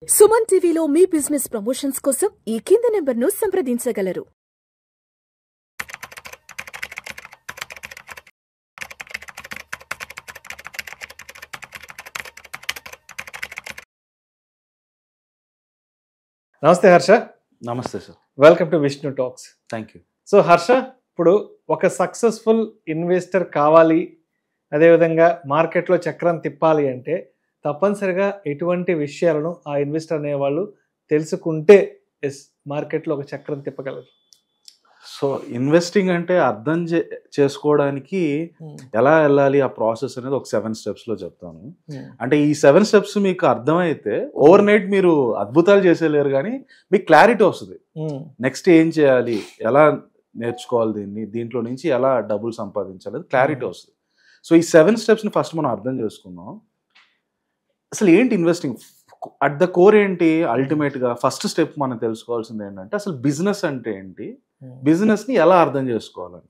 సుమన్ టీవీలో మీ business promotions కోసం ఈ కింది నెంబర్ను సంప్రదించగలరు. నమస్తే హర్ష. నమస్తే sir. Welcome to Vishnu talks. Thank you. So Harsha, ఇప్పుడు ఒక సక్సెస్ఫుల్ ఇన్వెస్టర్ కావాలి, అదేవిధంగా మార్కెట్లో చక్రం తిప్పాలి అంటే తప్పనిసరిగా ఎటువంటి విషయాలను ఆ ఇన్వెస్టర్ అనేవాళ్ళు తెలుసుకుంటే మార్కెట్లో ఒక చక్రం తిప్పగలరు? సో ఇన్వెస్టింగ్ అంటే అర్థం చేసుకోవడానికి ఎలా వెళ్ళాలి ఆ ప్రాసెస్ అనేది ఒక 7 స్టెప్స్లో చెప్తాను. అంటే ఈ 7 స్టెప్స్ మీకు అర్థమైతే ఓవర్ నైట్ మీరు అద్భుతాలు చేసేలేరు, కానీ మీకు క్లారిటీ వస్తుంది. నెక్స్ట్ ఏం చేయాలి, ఎలా నేర్చుకోవాలి, దీంట్లో నుంచి ఎలా డబ్బులు సంపాదించాలి, క్లారిటీ వస్తుంది. సో ఈ 7 స్టెప్స్ని ఫస్ట్ మనం అర్థం చేసుకుందాం. అసలు ఏంటి ఇన్వెస్టింగ్ అట్ ద కోర్ ఏంటి? అల్టిమేట్గా ఫస్ట్ స్టెప్ మనం తెలుసుకోవాల్సింది ఏంటంటే అసలు బిజినెస్ అంటే ఏంటి, బిజినెస్ని ఎలా అర్థం చేసుకోవాలని.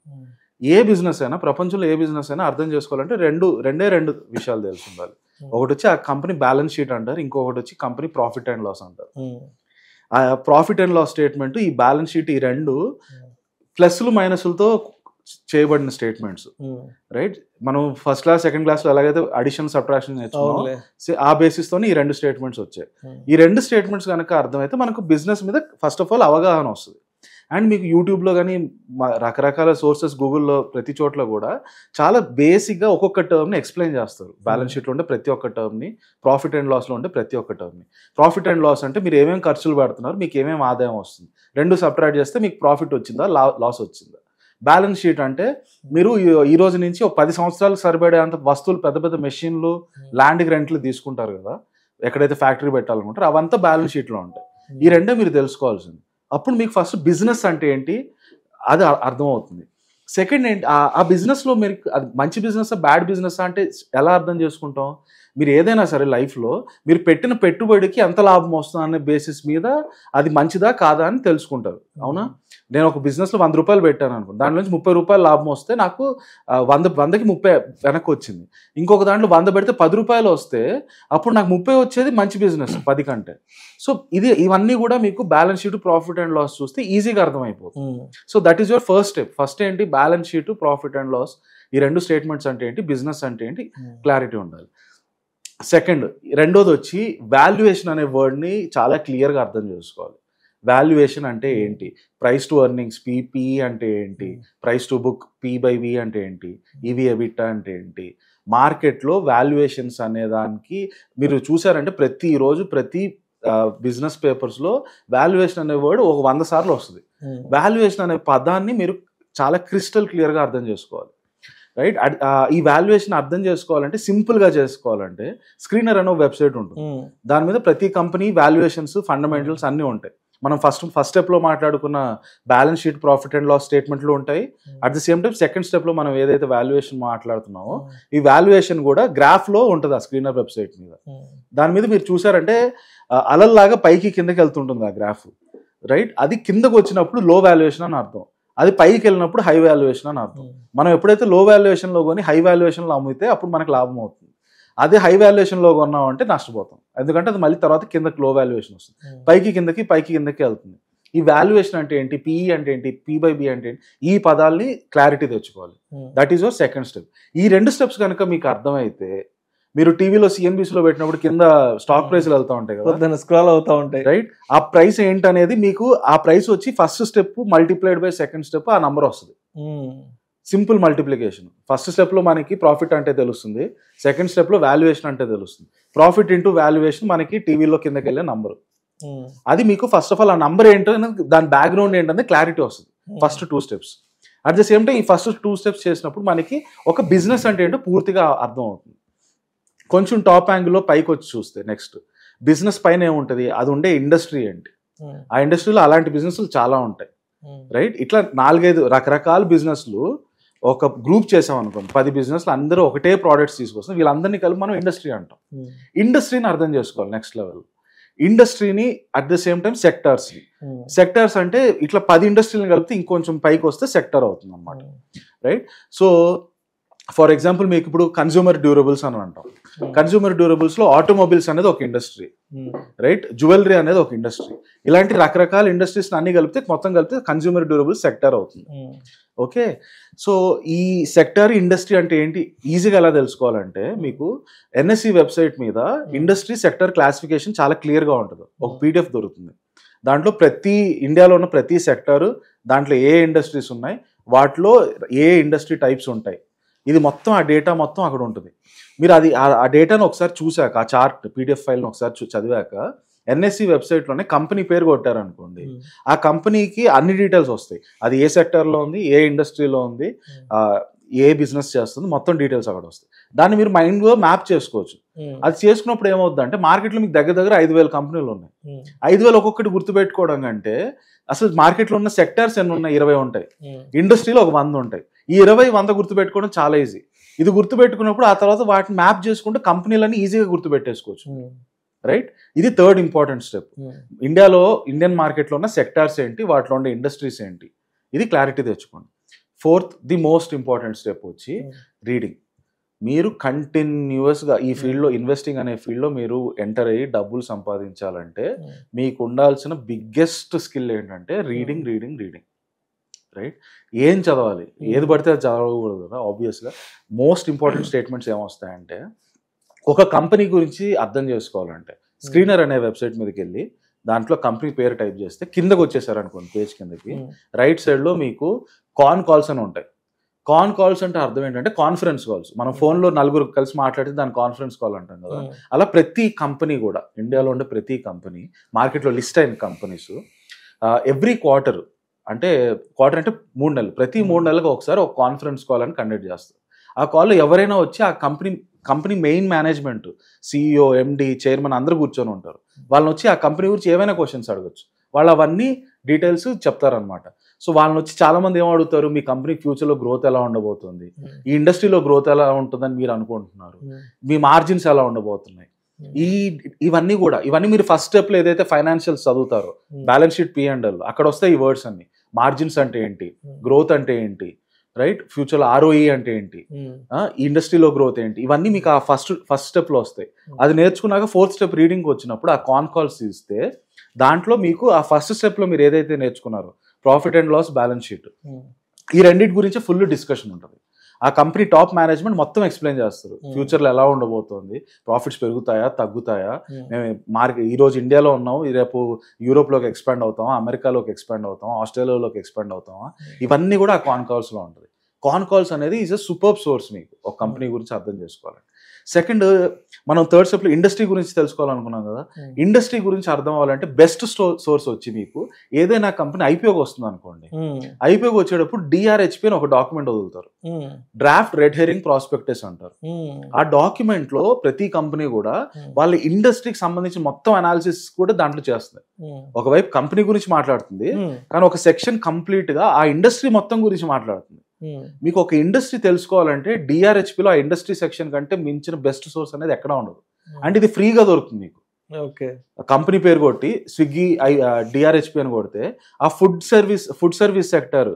ఏ బిజినెస్ అయినా, ప్రపంచంలో ఏ బిజినెస్ అయినా అర్థం చేసుకోవాలంటే రెండు విషయాలు తెలిసి ఉండాలి. ఒకటి వచ్చి ఆ కంపెనీ బ్యాలెన్స్ షీట్ అంటారు, ఇంకొకటి వచ్చి కంపెనీ ప్రాఫిట్ అండ్ లాస్ అంటారు. ఆ ప్రాఫిట్ అండ్ లాస్ స్టేట్మెంట్, ఈ బ్యాలెన్స్ షీట్, ఈ రెండు ప్లస్లు మైనస్లతో చేయబడిన స్టేట్మెంట్స్. రైట్, మనం ఫస్ట్ క్లాస్ సెకండ్ క్లాస్లో ఎలాగైతే అడిషన్ సబ్ట్రాక్షన్ నేర్చుకున్నాం, ఆ బేసిస్ తోనే ఈ 2 స్టేట్మెంట్స్ వచ్చాయి. ఈ 2 స్టేట్మెంట్స్ కనుక అర్థమైతే మనకు బిజినెస్ మీద ఫస్ట్ ఆఫ్ ఆల్ అవగాహన వస్తుంది. అండ్ మీకు యూట్యూబ్లో కానీ రకరకాల సోర్సెస్, గూగుల్లో, ప్రతి చోట్ల కూడా చాలా బేసిక్గా ఒక్కొక్క టర్మ్ని ఎక్స్ప్లెయిన్ చేస్తారు. బ్యాలెన్స్ షీట్లో ఉంటే ప్రతి ఒక్క టర్మ్ని, ప్రాఫిట్ అండ్ లాస్లో ఉంటే ప్రతి ఒక్క టర్మ్ని. ప్రాఫిట్ అండ్ లాస్ అంటే మీరు ఏమేమి ఖర్చులు పెడుతున్నారు, మీకు ఏమేమి ఆదాయం వస్తుంది, 2 సబ్ట్రాక్ట్ చేస్తే మీకు ప్రాఫిట్ వచ్చిందా, లాస్ వచ్చిందా. బ్యాలెన్స్ షీట్ అంటే మీరు ఈ రోజు నుంచి ఒక 10 సంవత్సరాలకు సరిపడే అంత వస్తువులు, పెద్ద పెద్ద మెషిన్లు, ల్యాండ్కి రెంట్లు తీసుకుంటారు కదా, ఎక్కడైతే ఫ్యాక్టరీ పెట్టాలనుకుంటారో అవంతా బ్యాలెన్స్ షీట్లో ఉంటాయి. ఈ రెండే మీరు తెలుసుకోవాల్సింది. అప్పుడు మీకు ఫస్ట్ బిజినెస్ అంటే ఏంటి అది అర్థమవుతుంది. సెకండ్ ఏంటి, ఆ బిజినెస్లో మీరు అది మంచి బిజినెస్, బ్యాడ్ బిజినెస్ అంటే ఎలా అర్థం చేసుకుంటాం? మీరు ఏదైనా సరే లైఫ్లో మీరు పెట్టిన పెట్టుబడికి ఎంత లాభం వస్తుంది అనే బేసిస్ మీద అది మంచిదా కాదా అని తెలుసుకుంటారు. అవునా? నేను ఒక బిజినెస్లో 100 రూపాయలు పెట్టాను అనుకో, దాంట్లో నుంచి 30 రూపాయలు లాభం వస్తే నాకు 100కి 30 వెనక్కి వచ్చింది. ఇంకొక దాంట్లో 100 పెడితే 10 రూపాయలు వస్తే అప్పుడు నాకు 30 వచ్చేది మంచి బిజినెస్ 10 కంటే. సో ఇవన్నీ కూడా మీకు balance sheet, profit and loss చూస్తే ఈజీగా అర్థమైపోతుంది. So that is your first step. First ఏంటి, balance sheet, profit and loss, ఈ 2 స్టేట్మెంట్స్ అంటే ఏంటి, బిజినెస్ అంటే ఏంటి, క్లారిటీ ఉండాలి. రెండోది వచ్చి వాల్యుయేషన్ అనే వర్డ్ని చాలా క్లియర్గా అర్థం చేసుకోవాలి. వాల్యుయేషన్ అంటే ఏంటి, ప్రైస్ టు ఎర్నింగ్స్, పిఈ అంటే ఏంటి, ప్రైస్ టు బుక్, P/V అంటే ఏంటి, EBITDA అంటే ఏంటి. మార్కెట్లో వాల్యుయేషన్స్ అనే దానికి మీరు చూసారంటే ప్రతిరోజు ప్రతి బిజినెస్ పేపర్స్లో వాల్యుయేషన్ అనే వర్డ్ ఒక 100 సార్లు వస్తుంది. వాల్యుయేషన్ అనే పదాన్ని మీరు చాలా క్రిస్టల్ క్లియర్గా అర్థం చేసుకోవాలి. రైట్, ఈ వాల్యుయేషన్ అర్థం చేసుకోవాలంటే, సింపుల్గా చేసుకోవాలంటే, స్క్రీనర్ అనే వెబ్సైట్ ఉంటుంది. దాని మీద ప్రతి కంపెనీ వాల్యుయేషన్స్, ఫండమెంటల్స్ అన్నీ ఉంటాయి. మనం ఫస్ట్ స్టెప్లో మాట్లాడుకున్న balance sheet, profit and loss స్టేట్మెంట్లు ఉంటాయి. At the same time second స్టెప్లో మనం ఏదైతే వాల్యుయేషన్ మాట్లాడుతున్నామో ఈ వాల్యుయేషన్ కూడా గ్రాఫ్లో ఉంటుంది ఆ స్క్రీనర్ వెబ్సైట్ మీద. దాని మీద మీరు చూసారంటే అలల్లాగా పైకి కిందకి వెళ్తుంటుంది ఆ గ్రాఫ్. రైట్, అది కిందకు వచ్చినప్పుడు లో వాల్యుయేషన్ అని అర్థం, అది పైకి వెళ్ళినప్పుడు హై వాల్యుయేషన్ అని అర్థం. మనం ఎప్పుడైతే లో వాల్యుయేషన్లో కొని హై వాల్యుయేషన్లో అమ్మితే అప్పుడు మనకు లాభం అవుతుంది. అదే హై వాల్యుయేషన్లో కొన్నాం అంటే నష్టపోతాం, ఎందుకంటే అది మళ్ళీ తర్వాత కిందకి లో వాల్యుయేషన్ వస్తుంది, పైకి కిందకి వెళ్తుంది. ఈ వాల్యుయేషన్ అంటే ఏంటి, పిఈ అంటే ఏంటి, P/B అంటే ఏంటి, ఈ పదాలని క్లారిటీ తెచ్చుకోవాలి. That is your second step. ఈ 2 స్టెప్స్ కనుక మీకు అర్థమైతే, మీరు టీవీలో CNBCలో పెట్టినప్పుడు కింద స్టాక్ ప్రైస్లు వెళ్తూ ఉంటాయి కదా, స్క్రాల్ అవుతూ ఉంటాయి. రైట్, ఆ ప్రైస్ ఏంటనేది మీకు, ఆ ప్రైస్ వచ్చి first step multiplied by second step, ఆ నంబర్ వస్తుంది. Simple multiplication. ఫస్ట్ స్టెప్లో మనకి ప్రాఫిట్ అంటే తెలుస్తుంది, సెకండ్ స్టెప్లో వాల్యుయేషన్ అంటే తెలుస్తుంది. ప్రాఫిట్ ఇంటూ వాల్యుయేషన్ మనకి టీవీలో కిందకి వెళ్ళే నంబర్. అది మీకు ఫస్ట్ ఆఫ్ ఆల్ ఆ నంబర్ ఏంటో, దాని బ్యాక్గ్రౌండ్ ఏంటనే క్లారిటీ వస్తుంది first 2 steps. At the same time ఈ ఫస్ట్ 2 స్టెప్స్ చేసినప్పుడు మనకి ఒక బిజినెస్ అంటే ఏంటో పూర్తిగా అర్థం అవుతుంది. కొంచెం టాప్ యాంగిల్లో పైకి వచ్చి చూస్తే నెక్స్ట్ బిజినెస్ పైన ఏముంటుంది, అది ఉండే ఇండస్ట్రీ ఏంటి, ఆ ఇండస్ట్రీలో అలాంటి బిజినెస్లు చాలా ఉంటాయి. రైట్, ఇట్లా 4-5 రకరకాల బిజినెస్లు ఒక గ్రూప్ చేసాం అనుకోండి, 10 బిజినెస్లు అందరూ ఒకటే ప్రోడక్ట్స్ తీసుకొస్తాం, వీళ్ళందరినీ కలిపి మనం ఇండస్ట్రీ అంటాం. ఇండస్ట్రీని అర్థం చేసుకోవాలి నెక్స్ట్ లెవెల్. ఇండస్ట్రీని at the same time sectors అంటే ఇట్లా 10 ఇండస్ట్రీలను కలిపితే ఇంకొంచెం పైకి వస్తే సెక్టర్ అవుతుంది అన్నమాట. రైట్, సో ఫర్ ఎగ్జాంపుల్ మీకు ఇప్పుడు కన్జ్యూమర్ డ్యూరబుల్స్ అని అంటాం. కన్జ్యూమర్ డ్యూరబుల్స్ లో ఆటోమొబైల్స్ అనేది ఒక ఇండస్ట్రీ, రైట్, జ్యువెలరీ అనేది ఒక ఇండస్ట్రీ. ఇలాంటి రకరకాల ఇండస్ట్రీస్ అన్ని మొత్తం కలిపితే కన్జ్యూమర్ డ్యూరబుల్స్ సెక్టర్ అవుతుంది. ఓకే, సో ఈ సెక్టర్ ఇండస్ట్రీ అంటే ఏంటి ఈజీగా ఎలా తెలుసుకోవాలంటే మీకు ఎన్ఎస్సి వెబ్సైట్ మీద ఇండస్ట్రీ సెక్టర్ క్లాసిఫికేషన్ చాలా క్లియర్గా ఉంటుంది. ఒక పీడిఎఫ్ దొరుకుతుంది. దాంట్లో ఇండియాలో ఉన్న ప్రతి సెక్టర్, దాంట్లో ఏ ఇండస్ట్రీస్ ఉన్నాయి, వాటిలో ఏ ఇండస్ట్రీ టైప్స్ ఉంటాయి, ఇది మొత్తం ఆ డేటా మొత్తం అక్కడ ఉంటుంది. మీరు ఆ డేటాను ఒకసారి చూసాక, ఆ చార్ట్ పీడిఎఫ్ ఫైల్ని ఒకసారి చదివాక ఎన్ఎస్సి వెబ్సైట్లోనే కంపెనీ పేరు కొట్టారనుకోండి, ఆ కంపెనీకి అన్ని డీటెయిల్స్ వస్తాయి. అది ఏ సెక్టర్లో ఉంది, ఏ ఇండస్ట్రీలో ఉంది, ఏ బిజినెస్ చేస్తుంది, మొత్తం డీటెయిల్స్ అక్కడ వస్తాయి. దాన్ని మీరు మైండ్లో మ్యాప్ చేసుకోవచ్చు. అది చేసుకున్నప్పుడు ఏమవుతుంది అంటే మార్కెట్లో మీకు దగ్గర 5,000 కంపెనీలు ఉన్నాయి. 5,000 ఒక్కొక్కటి గుర్తుపెట్టుకోవడం కంటే అసలు మార్కెట్లో ఉన్న సెక్టార్స్ ఎన్ని ఉన్నాయి, 20 ఉంటాయి. ఇండస్ట్రీలో ఒక 100 ఉంటాయి. ఈ 20-100 గుర్తుపెట్టుకోవడం చాలా ఈజీ. ఇది గుర్తుపెట్టుకున్నప్పుడు ఆ తర్వాత వాటిని మ్యాప్ చేసుకుంటే కంపెనీలన్నీ ఈజీగా గుర్తుపెట్టేసుకోవచ్చు, రైట్. ఇది థర్డ్ ఇంపార్టెంట్ స్టెప్. ఇండియన్ మార్కెట్లో ఉన్న సెక్టార్స్ ఏంటి, వాటిలో ఉండే ఇండస్ట్రీస్ ఏంటి, ఇది క్లారిటీ తెచ్చుకోండి. Fourth, the most important step వచ్చి రీడింగ్. మీరు కంటిన్యూస్గా ఈ ఫీల్డ్లో, ఇన్వెస్టింగ్ అనే ఫీల్డ్లో మీరు ఎంటర్ అయ్యి డబ్బులు సంపాదించాలంటే మీకు ఉండాల్సిన బిగ్గెస్ట్ స్కిల్ ఏంటంటే రీడింగ్, రైట్. ఏం చదవాలి, ఏది పడితే అది చదవకూడదు కదా. ఆబ్వియస్గా మోస్ట్ ఇంపార్టెంట్ స్టేట్మెంట్స్ ఏమొస్తాయంటే, ఒక కంపెనీ గురించి అర్థం చేసుకోవాలంటే స్క్రీనర్ అనే వెబ్సైట్ మీదకి వెళ్ళి దాంట్లో కంపెనీ పేరు టైప్ చేస్తే కిందకు వచ్చేసారు అనుకోండి, పేజ్ కిందకి రైట్ సైడ్లో మీకు కాన్ కాల్స్ అని ఉంటాయి. కాన్ కాల్స్ అంటే అర్థం ఏంటంటే కాన్ఫరెన్స్ కాల్స్. మనం ఫోన్లో 4 కలిసి మాట్లాడితే దాన్ని కాన్ఫరెన్స్ కాల్ అంటాం కదా. అలా ప్రతి కంపెనీ కూడా, ఇండియాలో ఉండే ప్రతి కంపెనీ, మార్కెట్లో లిస్ట్ అయిన కంపెనీస్ ఎవ్రీ క్వార్టర్ అంటే 3 నెలలు, ప్రతి 3 నెలలకు ఒకసారి ఒక కాన్ఫరెన్స్ కాల్ అని కండక్ట్ చేస్తారు. ఆ కాల్లో ఎవరైనా వచ్చి ఆ company main management, CEO, MD, chairman అందరూ కూర్చొని ఉంటారు. వాళ్ళని వచ్చి ఆ కంపెనీ గురించి ఏమైనా క్వశ్చన్స్ అడగచ్చు. వాళ్ళు అవన్నీ డీటెయిల్స్ చెప్తారనమాట. సో వాళ్ళని వచ్చి చాలా మంది ఏం అడుగుతారు, మీ కంపెనీ ఫ్యూచర్లో గ్రోత్ ఎలా ఉండబోతుంది, ఈ ఇండస్ట్రీలో గ్రోత్ ఎలా ఉంటుందని మీరు అనుకుంటున్నారు, మీ మార్జిన్స్ ఎలా ఉండబోతున్నాయి, ఇవన్నీ మీరు ఫస్ట్ స్టెప్లో ఏదైతే ఫైనాన్షియల్స్ చదువుతారో, బ్యాలెన్స్ షీట్, P&L, అక్కడ వస్తాయి ఈ వర్డ్స్ అన్ని. మార్జిన్స్ అంటే ఏంటి, గ్రోత్ అంటే ఏంటి, రైట్, ఫ్యూచర్లో ROE అంటే ఏంటి, ఇండస్ట్రీలో గ్రోత్ ఏంటి, ఇవన్నీ మీకు ఆ ఫస్ట్ స్టెప్లో వస్తాయి. అది నేర్చుకున్నాక ఫోర్త్ స్టెప్ రీడింగ్ వచ్చినప్పుడు ఆ కాన్ కాల్స్ ఇస్తే దాంట్లో మీకు ఆ ఫస్ట్ స్టెప్లో మీరు ఏదైతే నేర్చుకున్నారో profit and loss, balance sheet, ఈ రెండింటి గురించి ఫుల్ డిస్కషన్ ఉంటుంది. ఆ కంపెనీ టాప్ మేనేజ్మెంట్ మొత్తం ఎక్స్ప్లెయిన్ చేస్తారు. ఫ్యూచర్లో ఎలా ఉండబోతోంది, ప్రాఫిట్స్ పెరుగుతాయా, తగ్గుతాయా, మేము ఈరోజు ఇండియాలో ఉన్నాము, రేపు యూరోప్లోకి ఎక్స్పాండ్ అవుతామా, అమెరికాలోకి ఎక్స్పాండ్ అవుతామా, ఆస్ట్రేలియాలోకి ఎక్స్పాండ్ అవుతామా, ఇవన్నీ కూడా ఆ కాన్ కాల్స్లో ఉంటుంది. కాన్ కాల్స్ అనేది ఈజ్ అ సూపర్ సోర్స్ మీకు ఒక కంపెనీ గురించి అర్థం చేసుకోవాలి. సెకండ్, మనం థర్డ్ స్టెప్లో ఇండస్ట్రీ గురించి తెలుసుకోవాలనుకున్నాం కదా. ఇండస్ట్రీ గురించి అర్థం అవ్వాలంటే బెస్ట్ సోర్స్ వచ్చి మీకు ఏదైనా కంపెనీ IPOకి వస్తుంది అనుకోండి, IPOకి వచ్చేటప్పుడు DRHP అని ఒక డాక్యుమెంట్ వదులుతారు, డ్రాఫ్ట్ రెడ్ హెరింగ్ ప్రాస్పెక్టస్ అంటారు. ఆ డాక్యుమెంట్ లో ప్రతి కంపెనీ కూడా వాళ్ళ ఇండస్ట్రీకి సంబంధించిన మొత్తం అనాలిసిస్ కూడా దాంట్లో చేస్తుంది. ఒకవైపు కంపెనీ గురించి మాట్లాడుతుంది, కానీ ఒక సెక్షన్ కంప్లీట్ గా ఆ ఇండస్ట్రీ మొత్తం గురించి మాట్లాడుతుంది. మీకు ఒక ఇండస్ట్రీ తెలుసుకోవాలంటే DRHPలో ఆ ఇండస్ట్రీ సెక్షన్ కంటే మించిన బెస్ట్ సోర్స్ అనేది ఎక్కడా ఉండదు. అంటే ఇది ఫ్రీగా దొరుకుతుంది మీకు. కంపెనీ పేరు కొట్టి స్విగ్గీ DRHP అని కొడితే ఆ food service sector,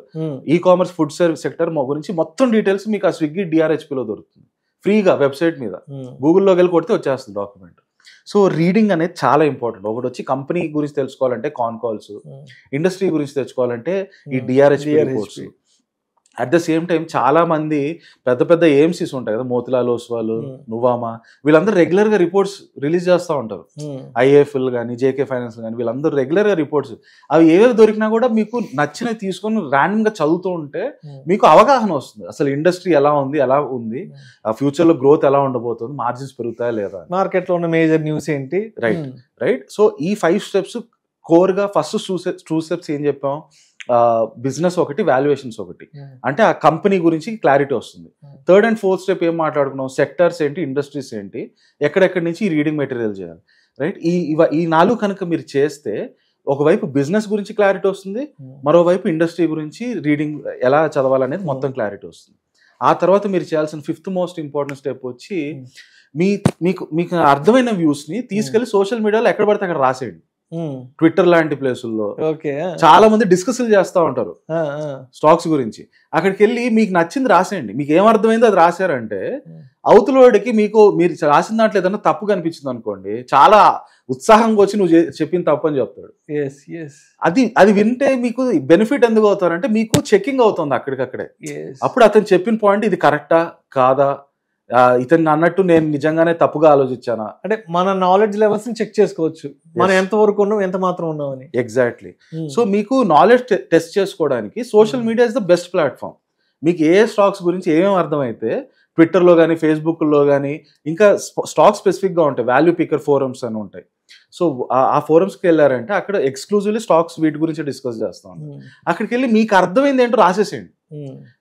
e-commerce food service sector గురించి మొత్తం డీటెయిల్స్ మీకు ఆ స్విగ్గీ DRHPలో దొరుకుతుంది ఫ్రీగా వెబ్సైట్ మీద. గూగుల్లోకి వెళ్ళి కొడితే వచ్చేస్తుంది డాక్యుమెంట్. సో రీడింగ్ అనేది చాలా ఇంపార్టెంట్. ఒకటి వచ్చి కంపెనీ గురించి తెలుసుకోవాలంటే కాన్ కాల్స్, ఇండస్ట్రీ గురించి తెచ్చుకోవాలంటే ఈ DRHP reports. At the same time చాలా మంది పెద్ద AMCs ఉంటాయి కదా, మోతిలాల్ ఓస్వాల్, నువామా, వీళ్ళందరూ రెగ్యులర్ గా రిపోర్ట్స్ రిలీజ్ చేస్తూ ఉంటారు. IIFL కానీ, JK ఫైనాన్స్ కానీ, వీళ్ళందరూ రెగ్యులర్ గా రిపోర్ట్స్, అవి ఏవేవి దొరికినా కూడా మీకు నచ్చినవి తీసుకొని ర్యాండమ్ గా చదువుతూ ఉంటే మీకు అవగాహన వస్తుంది. అసలు ఇండస్ట్రీ ఎలా ఉంది, ఫ్యూచర్ లో గ్రోత్ ఎలా ఉండబోతుంది, మార్జిన్స్ పెరుగుతాయా లేదా, మార్కెట్ లో ఉన్న మేజర్ న్యూస్ ఏంటి, రైట్. సో ఈ 5 స్టెప్స్ కోర్ గా. ఫస్ట్ 2 స్టెప్స్ ఏం చెప్పాం, బిజినెస్ ఒకటి, వాల్యుయేషన్స్ ఒకటి, అంటే ఆ కంపెనీ గురించి క్లారిటీ వస్తుంది. థర్డ్ అండ్ ఫోర్త్ స్టెప్ ఏం మాట్లాడుకున్నాం, సెక్టార్స్ ఏంటి, ఇండస్ట్రీస్ ఏంటి, ఎక్కడెక్కడి నుంచి ఈ రీడింగ్ మెటీరియల్ చేయాలి, రైట్. ఈ 4 కనుక మీరు చేస్తే ఒకవైపు బిజినెస్ గురించి క్లారిటీ వస్తుంది, మరోవైపు ఇండస్ట్రీ గురించి రీడింగ్ ఎలా చదవాలనేది మొత్తం క్లారిటీ వస్తుంది. ఆ తర్వాత మీరు చేయాల్సిన 5th మోస్ట్ ఇంపార్టెంట్ స్టెప్ వచ్చి మీకు అర్థమైన వ్యూస్ ని తీసుకెళ్లి సోషల్ మీడియాలో ఎక్కడ పడితే అక్కడ రాసేయండి. ట్విట్టర్ లాంటి ప్లేసుల్లో ఓకే చాలా మంది డిస్కస్లు చేస్తూ ఉంటారు స్టాక్స్ గురించి. అక్కడికి వెళ్ళి మీకు నచ్చింది రాసేయండి. మీకు ఏమర్థమైందో అది రాశారంటే అవతలవాడికి మీరు రాసిన దాంట్లో ఏదైనా తప్పు కనిపించింది అనుకోండి, చాలా ఉత్సాహంగా వచ్చి నువ్వు చెప్పిన తప్పు అని చెప్తాడు. అది వింటే మీకు బెనిఫిట్ ఎందుకు అవుతారంటే మీకు చెకింగ్ అవుతుంది అక్కడికక్కడే. అప్పుడు అతను చెప్పిన పాయింట్ ఇది కరెక్టా కాదా, ఇతను అన్నట్టు నేను నిజంగానే తప్పుగా ఆలోచించానా అంటే మన నాలెడ్జ్ లెవెల్స్ ని చెక్ చేసుకోవచ్చు, మనం ఎంత వరకు ఉన్నాం ఎంత మాత్రం ఉన్నాం అని. ఎగ్జాక్ట్లీ. సో మీకు నాలెడ్జ్ టెస్ట్ చేసుకోవడానికి social media is the best platform. మీకు ఏ స్టాక్స్ గురించి ఏమేమి అర్థమైతే ట్విట్టర్లో కానీ ఫేస్బుక్లో కానీ ఇంకా స్టాక్ స్పెసిఫిక్గా ఉంటాయి, వాల్యూ పికర్ ఫోరమ్స్ అని ఉంటాయి. సో ఆ ఫోరమ్స్కి వెళ్ళారంటే అక్కడ ఎక్స్క్లూజివ్లీ స్టాక్స్ వీటి గురించి డిస్కస్ చేస్తాం. అక్కడికి వెళ్ళి మీకు అర్థమైంది ఏంటో రాసేసేయండి.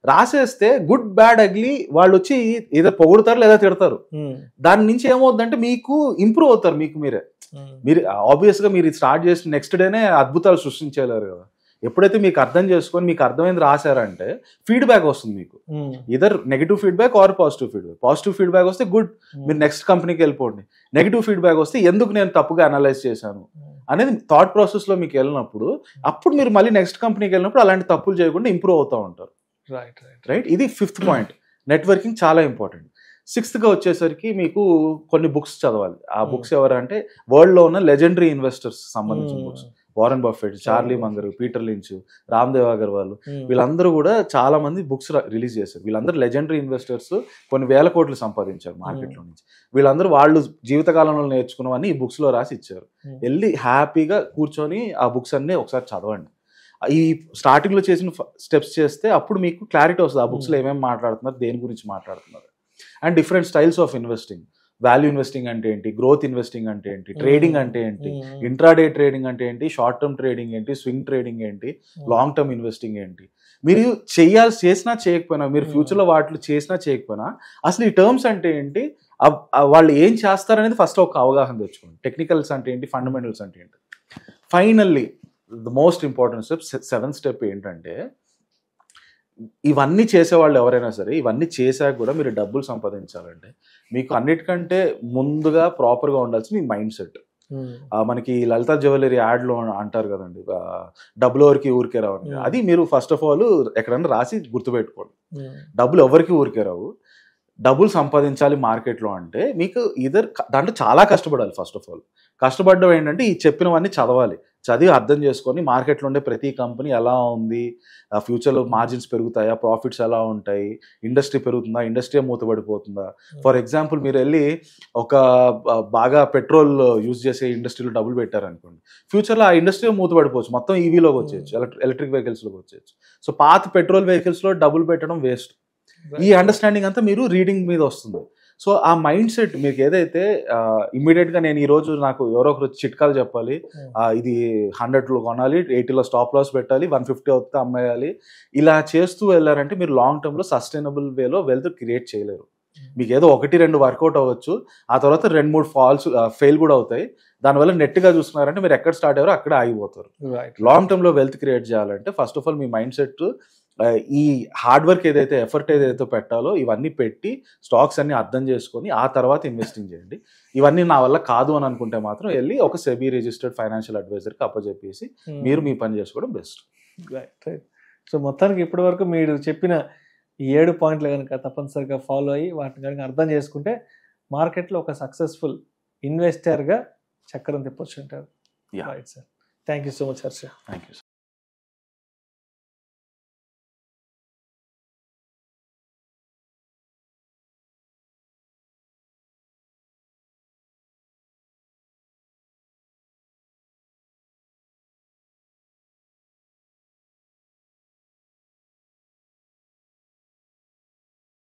రాసేస్తే గుడ్ బ్యాడ్ అగ్లీ వాళ్ళు వచ్చి ఏదో పొగుడతారు లేదా తిడతారు. దాని నుంచి ఏమవుతుందంటే మీకు ఇంప్రూవ్ అవుతారు. మీరు ఆబ్వియస్ గా మీరు స్టార్ట్ చేసిన నెక్స్ట్ డేనే అద్భుతాలు సృష్టించలేరు కదా. ఎప్పుడైతే మీకు అర్థం చేసుకొని మీకు అర్థమైంది రాశారంటే ఫీడ్బ్యాక్ వస్తుంది మీకు, either negative feedback or positive feedback. Positive feedback వస్తే గుడ్, మీరు నెక్స్ట్ కంపెనీకి వెళ్ళిపోండి. నెగిటివ్ ఫీడ్బ్యాక్ వస్తే ఎందుకు నేను తప్పుగా అనలైజ్ చేశాను అనేది థాట్ ప్రాసెస్ లో మీకు వెళ్ళినప్పుడు అప్పుడు మీరు మళ్ళీ నెక్స్ట్ కంపెనీకి వెళ్ళినప్పుడు అలాంటి తప్పులు చేయకుండా ఇంప్రూవ్ అవుతూ ఉంటారు. రైట్. ఇది 5th పాయింట్. నెట్వర్కింగ్ చాలా ఇంపార్టెంట్. 6th గా వచ్చేసరికి మీకు కొన్ని బుక్స్ చదవాలి. ఆ బుక్స్ ఎవరంటే వరల్డ్ లో ఉన్న లెజెండరీ ఇన్వెస్టర్స్ సంబంధించిన books. Warren Buffett, Charlie monger, Peter Lynch, Ramdev Agarwal, వీళ్ళందరూ కూడా చాలా మంది బుక్స్ రిలీజ్ చేశారు. వీళ్ళందరూ లెజెండరీ ఇన్వెస్టర్స్, కొన్ని వేల కోట్లు సంపాదించారు మార్కెట్లో నుంచి. వీళ్ళందరూ వాళ్ళు జీవితకాలంలో నేర్చుకున్నవన్నీ ఈ బుక్స్ లో రాసి ఇచ్చారు. వెళ్ళి హ్యాపీగా కూర్చొని ఆ బుక్స్ అన్ని ఒకసారి చదవండి. ఈ స్టార్టింగ్ లో చేసిన స్టెప్స్ చేస్తే అప్పుడు మీకు క్లారిటీ వస్తుంది ఆ బుక్స్ లో ఏమేమి మాట్లాడుతున్నారు, దేని గురించి మాట్లాడుతున్నారు. And different styles of investing. Value investing అంటే ఏంటి, గ్రోత్ ఇన్వెస్టింగ్ అంటే ఏంటి, ట్రేడింగ్ అంటే ఏంటి, ఇంట్రాడే ట్రేడింగ్ అంటే ఏంటి, షార్ట్ టర్మ్ ట్రేడింగ్ ఏంటి, స్వింగ్ ట్రేడింగ్ ఏంటి, లాంగ్ టర్మ్ ఇన్వెస్టింగ్ ఏంటి. మీరు చేసినా చేయకపోయినా, మీరు ఫ్యూచర్లో వాటిలో చేసినా చేయకపోయినా అసలు ఈ టర్మ్స్ అంటే ఏంటి, వాళ్ళు ఏం చేస్తారనేది ఫస్ట్ ఒక అవగాహన తెచ్చుకోండి. టెక్నికల్స్ అంటే ఏంటి, ఫండమెంటల్స్ అంటే ఏంటి. Finally the most important step, 7th step ఏంటంటే ఇవన్నీ చేసేవాళ్ళు ఎవరైనా సరే ఇవన్నీ చేశాక కూడా మీరు డబ్బులు సంపాదించాలంటే మీకు అన్నిటికంటే ముందుగా ప్రాపర్గా ఉండాల్సింది మీ మైండ్ సెట్. మనకి లలితా జ్యువెలరీ యాడ్లో అంటారు కదండి, డబ్బులు ఎవరికి ఊరికే రావు. అది మీరు ఫస్ట్ ఆఫ్ ఆల్ ఎక్కడన్నా రాసి గుర్తుపెట్టుకోండి. డబ్బులు ఎవరికి ఊరికే రావు. డబ్బులు సంపాదించాలి మార్కెట్లో అంటే మీకు దాంట్లో చాలా కష్టపడాలి. ఫస్ట్ ఆఫ్ ఆల్ కష్టపడడం ఏంటంటే ఈ చెప్పినవన్నీ చదవాలి, చదివి అర్థం చేసుకొని మార్కెట్లో ఉండే ప్రతి కంపెనీ ఎలా ఉంది, ఫ్యూచర్లో మార్జిన్స్ పెరుగుతాయా, ప్రాఫిట్స్ ఎలా ఉంటాయి, ఇండస్ట్రీ పెరుగుతుందా, ఇండస్ట్రీ మూతపడిపోతుందా. ఫర్ ఎగ్జాంపుల్ మీరు వెళ్ళి ఒక బాగా పెట్రోల్ యూజ్ చేసే ఇండస్ట్రీలో డబ్బులు పెట్టారనుకోండి, ఫ్యూచర్లో ఆ ఇండస్ట్రీ మూతపడిపోవచ్చు, మొత్తం ఈవీలోకి వచ్చేయచ్చు, ఎలక్ట్రిక్ వెహికల్స్లోకి వచ్చేయచ్చు. సో పాత పెట్రోల్ వెహికల్స్లో డబ్బులు పెట్టడం వేస్ట్. ఈ అండర్స్టాండింగ్ అంతా మీరు రీడింగ్ మీద వస్తుంది. సో ఆ మైండ్ సెట్ మీకు ఏదైతే ఇమ్మీడియట్గా నేను ఈరోజు నాకు ఎవరో ఒకరు చిట్కాలు చెప్పాలి, ఇది 100లో కొనాలి, 80లో స్టాప్ లాస్ పెట్టాలి, 150 అవుతే అమ్మేయాలి, ఇలా చేస్తూ వెళ్ళారంటే మీరు లాంగ్ టర్మ్లో సస్టైనబుల్ వేలో వెల్త్ క్రియేట్ చేయలేరు. మీకు ఏదో 1-2 వర్కౌట్ అవ్వచ్చు, ఆ తర్వాత 2-3 ఫెయిల్ కూడా అవుతాయి. దానివల్ల నెట్గా చూసుకున్నారంటే మీరు ఎక్కడ స్టార్ట్ అయ్యారో అక్కడే ఆగిపోతారు. లాంగ్ టర్మ్లో వెల్త్ క్రియేట్ చేయాలంటే first of all me mind set ఈ హార్డ్ వర్క్ ఏదైతే ఎఫర్ట్ ఏదైతే పెట్టాలో ఇవన్నీ పెట్టి స్టాక్స్ అన్ని అర్థం చేసుకొని ఆ తర్వాత ఇన్వెస్టింగ్ చేయండి. ఇవన్నీ నా వల్ల కాదు అని అనుకుంటే మాత్రం వెళ్ళి ఒక సెబీ రిజిస్టర్డ్ ఫైనాన్షియల్ అడ్వైజర్కి అప్పచెప్పేసి మీరు మీ పని చేసుకోవడం బెస్ట్. సో మొత్తానికి ఇప్పటి వరకు మీరు చెప్పిన ఈ 7 పాయింట్లు కనుక తప్పనిసరిగా ఫాలో అయ్యి వాటిని కనుక అర్థం చేసుకుంటే మార్కెట్లో ఒక సక్సెస్ఫుల్ ఇన్వెస్టర్గా చక్రం తిప్పొచ్చు అంటారు. Right sir, thank you so much Harsha. Thank you.